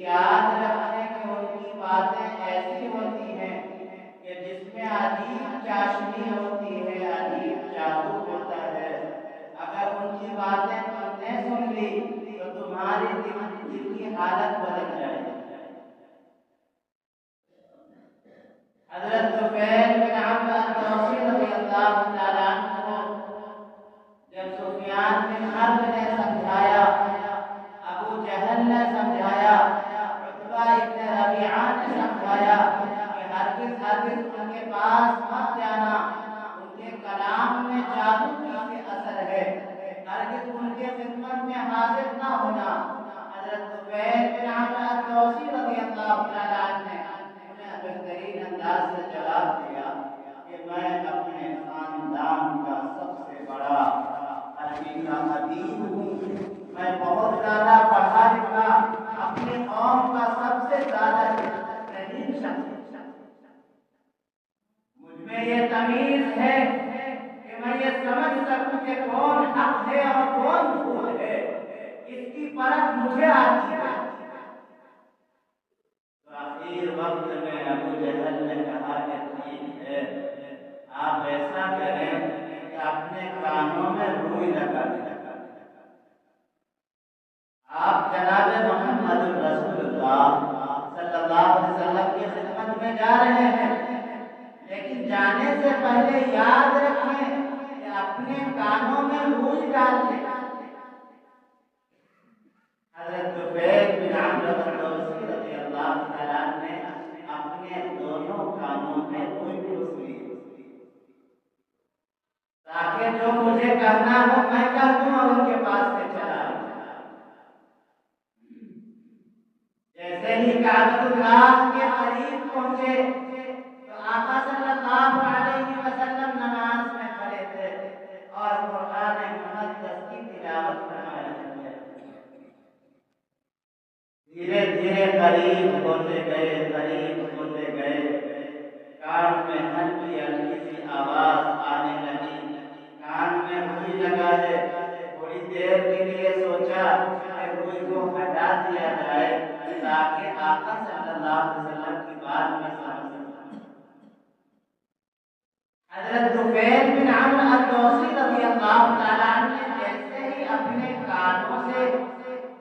یاد رکھیں کہ ان کی باتیں ایسی ہوتی ہیں کہ جس میں عجیب چاشنی ہوتی ہے، عجیب جادو ہوتا ہے۔ اگر ان کی باتیں تم نے سن لی تو تمہاری دل کی حالت بدل جائے گی۔ حضرت طفیل بن عمرو الدوسی رضی اللہ تعالیٰ عنہ جب سفیان بن حرب نے سمجھایا، ابو جہل نے سمجھایا، عتبہ ابن ربیعہ نے سمجھایا کہ ہرگز ان کے پاس مت جانا، ان کے کلام میں جادو کا اثر ہے، ہرگز ان کے خدمت میں حاضر نہ ہونا۔ حضرت طفیل بن عمرو الدوسی رضی اللہ تعالیٰ عنہ نے انہیں بہترین انداز سے جواب دیا کہ میں اپنے خاندان کا سب سے بڑا عربی کا ادیب ہوں، میں بہت زیادہ پڑھا لکھا، اپنی قوم کا سب سے زیادہ تحریر شخص، مجھ میں یہ تمیز ہے کہ میں یہ سمجھ سکوں کہ کون حق ہے اور کون جھوٹ ہے، اس کی پرکھ مجھے آتی ہے۔ تو آخر وقت میں ابو جہل نے کہا کہ ٹھیک ہے، آپ ایسا کریں کہ اپنے کانوں میں روئی لگا دیں، آپ جناب محمد رسول اللہ صلی اللہ علیہ وسلم کی خدمت میں جا رہے ہیں، لیکن جانے سے پہلے یاد رکھیں کہ اپنے کانوں میں روئی ڈال دیں۔ حضرت طفیل بن عمرو الدوسی رضی اللہ تعالیٰ نے اپنے دونوں کانوں میں روئی ڈھوس لی تاکہ جو مجھے کرنا ہو میں کر دوں اور ان کے پاس سے چلا آؤں۔ جیسے ہی کعبۃ اللہ کے قریب پہنچے تو آقا صلی اللہ علیہ وسلم نماز میں کھڑے تھے اور قرآن مقدس کی تلاوت فرما رہے تھے۔ دھیرے دھیرے قریب ہوتے گئے، کان میں ہلکی ہلکی سی آواز آنے لگی، کان میں روئی لگا ہے۔ تھوڑی دیر کے لیے سوچا کہ روئی کو ہٹا دیا جائے تاکہ آقا صلی اللہ علیہ وسلم کی بات میں سمجھ سکوں۔ حضرت طفیل بن عمرو الدوسی رضی اللہ تعالیٰ عنہ نے جیسے ہی اپنے کانوں سے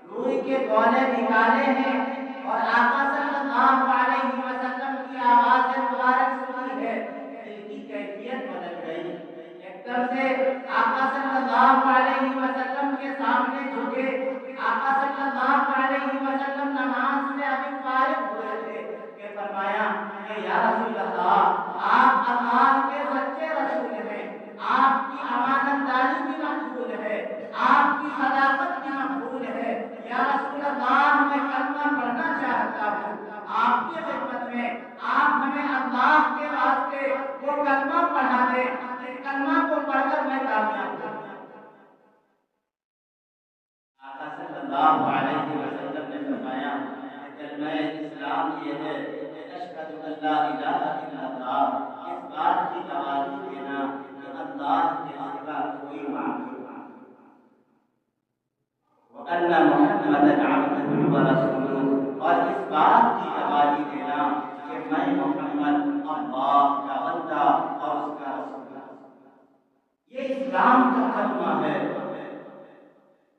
روئی کے گولے نکالے ہیں اور آقا صلی اللہ علیہ وسلم کی آواز مبارک سنی ہے، دل کی کیفیت بدل گئی۔ ایک دم سے آقا صلی اللہ علیہ وسلم کے سامنے جھکے۔ آقا صلی اللہ علیہ وسلم نماز سے ابھی فارغ ہوئے تھے کہ فرمایا کہ یا رسول اللہ، آپ اللہ کے سچے رسول ہیں، آپ کی امانت داری بھی مقبول ہے، آپ کی صداقت بھی مقبول ہے۔ یا رسول اللہ، میں کلمہ پڑھنا چاہتا ہوں آپ کی خدمت میں، آپ ہمیں اللہ کے واسطے وہ کلمہ پڑھا دیں، اس کلمہ کو پڑھ کر میں کامیاب ہوں۔ آقا صلی اللہ علیہ وسلم نے فرمایا کہ کلمہ اسلام یہ ہے کہ اشہد ان لا الہ الا اللہ، اس بات کی گواہی دینا کہ اللہ کے سوا کوئی معبود وَأَنَّ مُحَمَّدًا عَبْدُهُ وَرَسُولُهُ، اور اس بات کی گواہی دینا کہ میں محمد اللہ کا بندہ اور اس کا رسول ہوں۔ یہ اسلام کا کلمہ ہے۔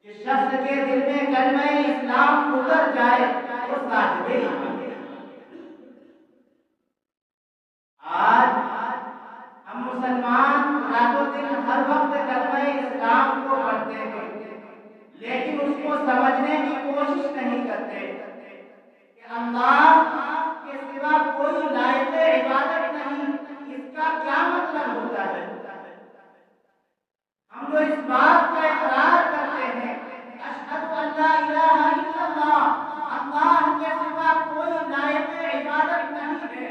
جس شخص کے دل میں کلمہ اسلام اتر جائے وہ صاحب ایمان ہے۔ آج ہم مسلمان راتوں دن ہر وقت کلمہ اسلام کو پڑھتے ہیں، لیکن اس کو سمجھنے کی کوشش نہیں کرتے کہ اللہ کے سوا کوئی لائق عبادت نہیں، اس کا کیا مطلب ہوتا ہے۔ ہم جو اس بات کا اقرار کرتے ہیں اشہد ان لا الہ الا اللہ، اللہ کے سوا کوئی لائق عبادت نہیں ہے،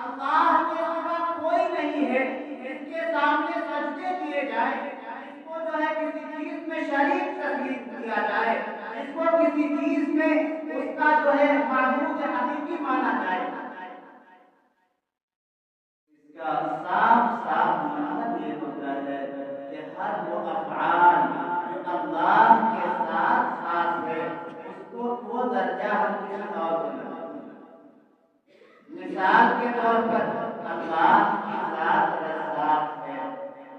اللہ کے سوا کوئی نہیں ہے اس کے سامنے سجدے کیے جائے، اس کو جو ہے کسی چیز میں شریک تسلیم کیا جائے، اس کو کسی چیز میں اس کا جو ہے معبود حقیقی مانا جائے، اس کا صاف صاف مطلب یہ ہوتا ہے کہ ہر وہ افعال جو اللہ کے ساتھ خاص ہے اس کو وہ درجہ ہم کسی اور مثال کے طور پر اللہ کی ذات رزاق ہے،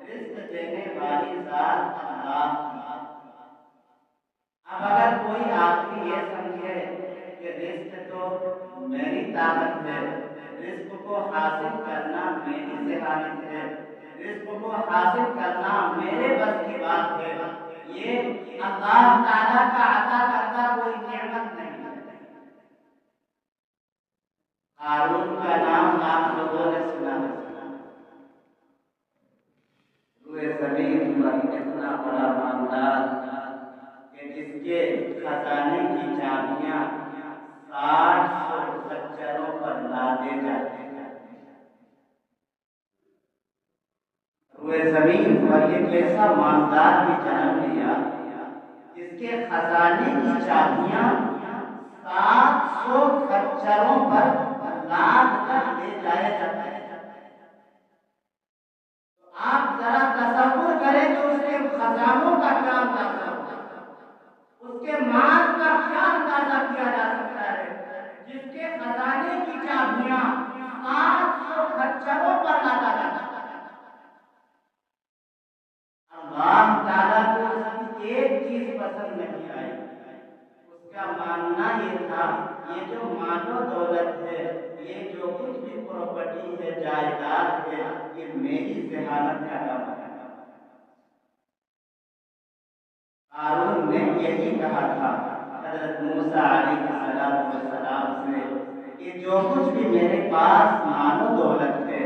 رزق دینے والی ذات اللہ کی۔ اب اگر کوئی آدمی یہ سمجھے کہ رزق تو میری طاقت ہے، رزق کو حاصل کرنا میری ذہانت ہے، رزق کو حاصل کرنا میرے بس کی بات ہے، یہ اللہ تعالیٰ کا عطا کردہ کوئی نعمت نہیں ہے۔ قارون کا نام آپ لوگوں نے سنا ہے، روئے زمین پر اتنا بڑا مالدار کہ جس کے خزانے کی چابیاں 60 خچروں پر لادے جاتے ہیں۔ روئے زمین پر ایک ایسا مالدار بھی جنم لیا جس کے خزانے کی چابیاں 700 خچروں پر لاد کر لے جائے جاتے ہیں۔ آپ ذرا تصور کریں کہ اس کے خزانوں کا کیا اندازہ ہوگا، اس کے مال کا کیا اندازہ کیا جا سکتا ہے جس کے خزانے کی چابیاں 700 خچروں پر لادا جاتا ہے۔ اللہ تعالیٰ کو اس کی ایک چیز پسند نہیں آئی، اس کا ماننا یہ تھا یہ جو مال و دولت ہے، یہ جو کچھ بھی پراپرٹی ہے، جائیداد ہے، یہ میری ذہانت کا کام ہے۔ قارون نے یہی کہا تھا حضرت موسیٰ علیہ السلام سے کہ جو کچھ بھی میرے پاس مال و دولت ہے،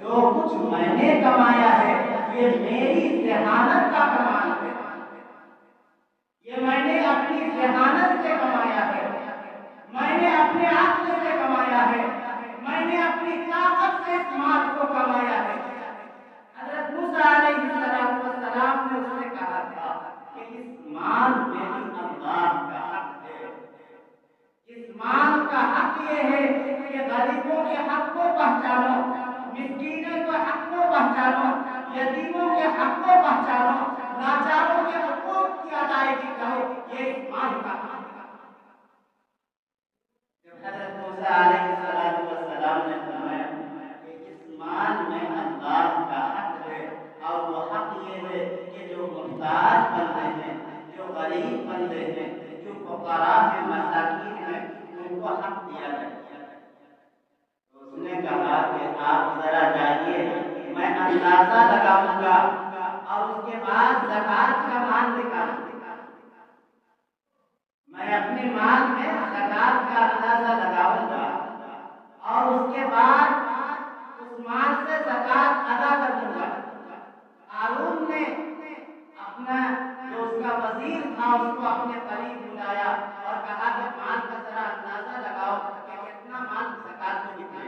جو کچھ میں نے کمایا ہے، یہ میری ذہانت کا کمال ہے، یہ میں نے اپنی ذہانت سے کمایا ہے، میں نے اپنے عقل سے کمایا ہے، میں نے اپنی طاقت سے اس مال کو کمایا ہے۔ حضرت موسیٰ علیہ السلام نے اس سے کہا تھا کہ اس مال میں بھی اللہ کا حق ہے، اس مال کا حق یہ ہے کہ غریبوں کے حق کو پہچانو، مسکینوں کے حق کو پہچانو، یتیموں کے حق کو پہچانو، لاچاروں کے حقوق کی ادائیگی کرو، یہ اس مال کا حق ہے۔ حضرت موسیٰ علیہ السلام نے فرمایا کہ اس مال میں اللہ کا حق ہے، اور وہ حق یہ ہے کہ جو محتاج بندے ہیں، جو غریب بندے ہیں، جو فقراء ہیں، مساکین ہیں، ان کو حق دیا جائے۔ تو اس نے کہا کہ آپ ذرا جائیے، میں اندازہ لگاؤں گا اور اس کے بعد زکوٰۃ کا مال نکالوں گا، میں اپنے مال میں زکوٰۃ کا اندازہ لگاؤں گا اور اس کے بعد اس مال سے زکوٰۃ ادا کر دوں گا۔ قارون نے اپنا جو اس کا وزیر تھا اس کو اپنے قریب بلایا اور کہا کہ مال کا ذرا اندازہ لگاؤ کہ کتنا مال زکوٰۃ میں نکلے۔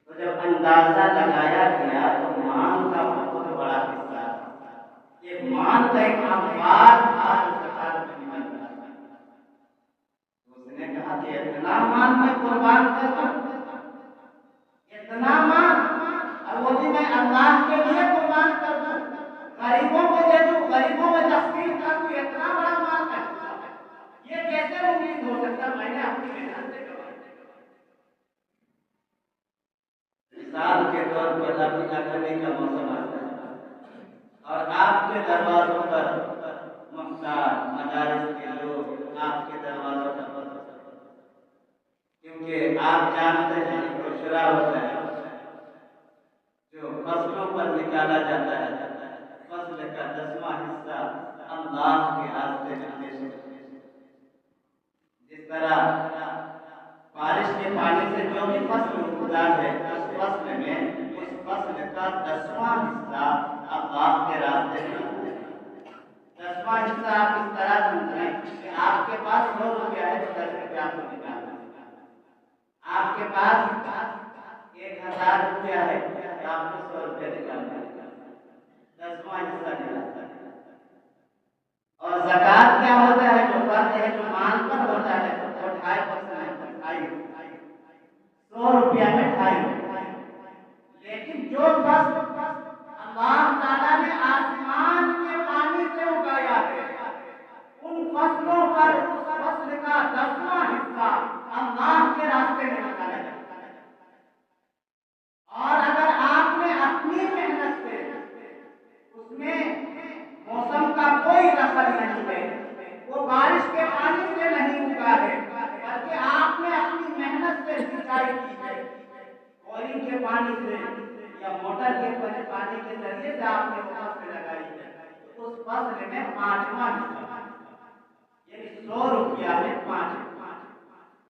تو جب اندازہ لگایا گیا تو مال کا بہت بڑا حصہ تھا، یہ مال کا ایک اموال تھا جو زکوٰۃ میں نکل گیا۔ اس نے کہا کہ اتنا مال میں قربان کر دوں، اتنا مال، اور وہ بھی میں اللہ کے لیے قربان کر دوں، غریبوں کو دے دوں، غریبوں میں تقسیم کر دوں، اتنا بڑا مال ہے، یہ کیسے ممکن ہو سکتا؟ میں نے اپنی محنت سے کمایا۔ مثال کے طور پر ابھی گرمی کا موسم آتا ہے اور آپ کے دروازوں پر محتاج مدارس کے لوگ آپ کے دروازوں پر، کیونکہ آپ جانتے ہیں کہ عشرہ ہوتا ہے جو فصلوں پر نکالا جاتا ہے، فصل کا 10واں حصہ اللہ کے راستے میں پیش ہے۔ جس طرح بارش کے پانی سے جو بھی فصل اگتا ہے، اس فصل میں اس فصل کا 10واں حصہ اللہ کے راستے میں ہے۔ 10واں حصہ آپ اس طرح سمجھیں کہ آپ کے پاس 100 روپیہ ہے تو 10 روپیہ آپ کو نکالنا ہے، آپ کے پاس 1000 روپیہ ہے تو آپ کو 100 روپیہ نکالنا ہے، 10واں حصہ نکالنا ہے۔ اور زکوٰۃ کیا ہوتا ہے؟ جو فرض ہے، جو مال پر ہوتا ہے، وہ 2.5% 100 روپیہ میں 2.5 روپیہ۔ لیکن جو فصل اللہ تعالیٰ نے آسمان کے پانی سے اگایا ہے، ان فصلوں پر اس فصل کا 10واں حصہ اللہ کے راستے پانی سے یا موٹر کے پانی کے ذریعے سے آپ نے فصل لگائی ہے، اس فصل میں 5واں حصہ، یعنی 100 روپیہ میں 5